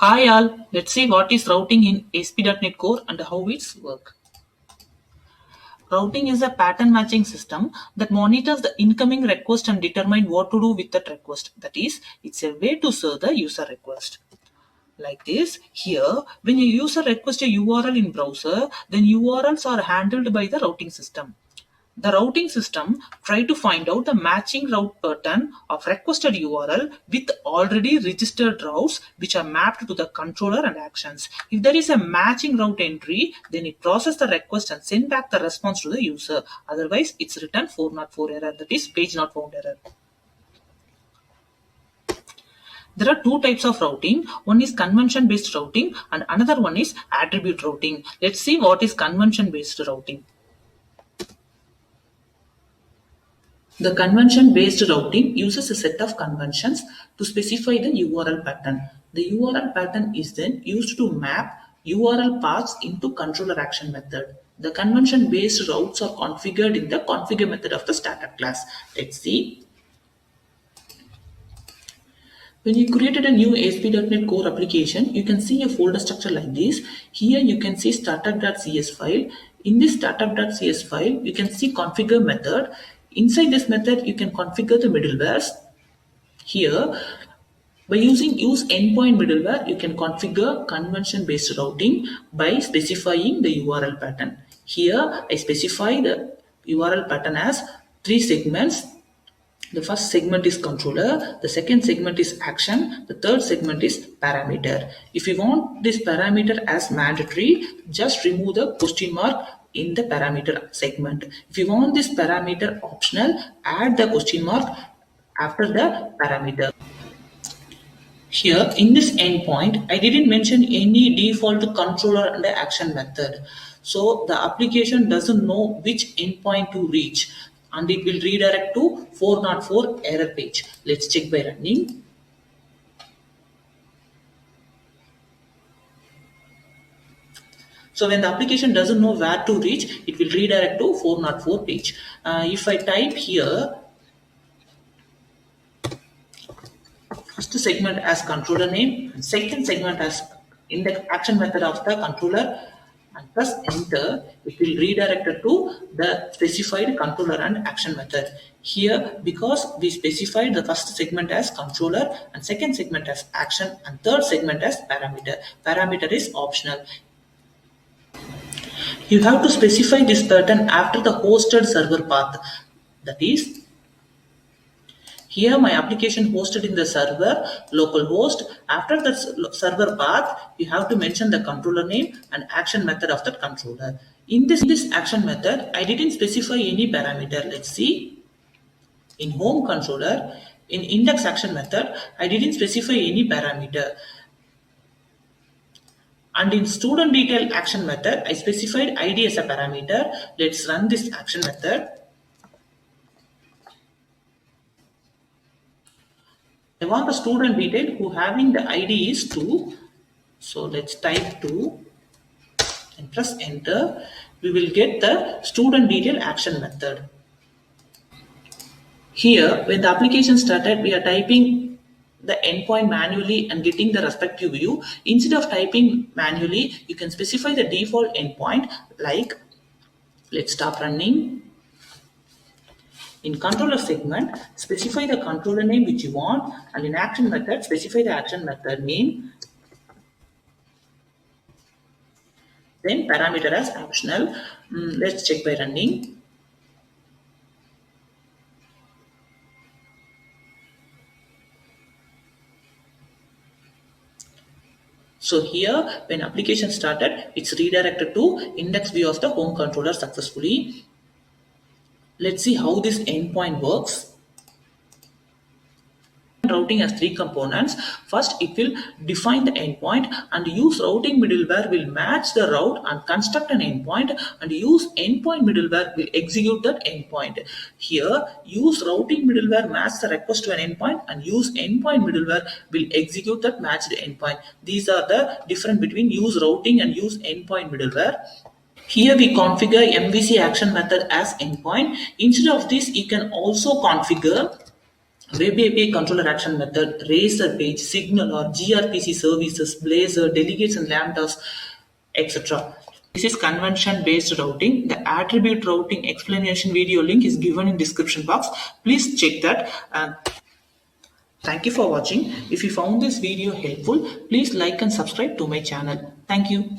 Hi all, let's see what is routing in ASP.NET Core and how it's work. Routing is a pattern matching system that monitors the incoming request and determine what to do with that request. That is, it's a way to serve the user request. Like this, here, when a user requests a URL in browser, then URLs are handled by the routing system. The routing system try to find out the matching route pattern of requested URL with already registered routes which are mapped to the controller and actions. If there is a matching route entry, then it processes the request and send back the response to the user. Otherwise, it's written 404 error, that is page not found error. There are two types of routing. One is convention based routing and another one is attribute routing. Let's see what is convention based routing. The convention-based routing uses a set of conventions to specify the URL pattern. The URL pattern is then used to map URL paths into controller action method. The convention-based routes are configured in the configure method of the startup class. Let's see. When you created a new ASP.NET Core application, you can see a folder structure like this. Here you can see startup.cs file. In this startup.cs file, you can see configure method. Inside this method, you can configure the middlewares. Here, by using use endpoint middleware, you can configure convention-based routing by specifying the URL pattern. Here, I specify the URL pattern as 3 segments. The first segment is controller, the second segment is action, the third segment is parameter. If you want this parameter as mandatory, just remove the question mark in the parameter segment. If you want this parameter optional, add the question mark after the parameter. Here in this endpoint, I didn't mention any default controller and action method. So the application doesn't know which endpoint to reach and it will redirect to 404 error page. Let's check by running. So when the application doesn't know where to reach, it will redirect to 404 page. If I type here, first segment as controller name, second segment as index action method of the controller, and press enter, it will redirect it to the specified controller and action method. Here, because we specified the first segment as controller and second segment as action and third segment as parameter. Parameter is optional. You have to specify this pattern after the hosted server path. That is, here my application hosted in the server, localhost. After the server path, you have to mention the controller name and action method of that controller. In this action method, I didn't specify any parameter. Let's see. In home controller, in index action method, I didn't specify any parameter. And in student detail action method, I specified ID as a parameter. Let's run this action method. I want a student detail who having the ID is 2. So let's type 2 and press enter. We will get the student detail action method. Here, when the application started, we are typing the endpoint manually and getting the respective view. Instead of typing manually, you can specify the default endpoint like, let's stop running. In controller segment, specify the controller name which you want, and in action method, specify the action method name. Then parameter as optional. Let's check by running. So here, when application started, it's redirected to index view of the home controller successfully. Let's see how this endpoint works. Routing has 3 components. First, it will define the endpoint and use routing middleware will match the route and construct an endpoint, and use endpoint middleware will execute that endpoint. Here, use routing middleware match the request to an endpoint and use endpoint middleware will execute that matched endpoint. These are the difference between use routing and use endpoint middleware. Here we configure MVC action method as endpoint. Instead of this, you can also configure Web API controller action method, Razor page, Signal or gRPC services, Blazor, delegates and lambdas, etc. This is convention based routing. The attribute routing explanation video link is given in description box. Please check that. Thank you for watching. If you found this video helpful, please like and subscribe to my channel. Thank you.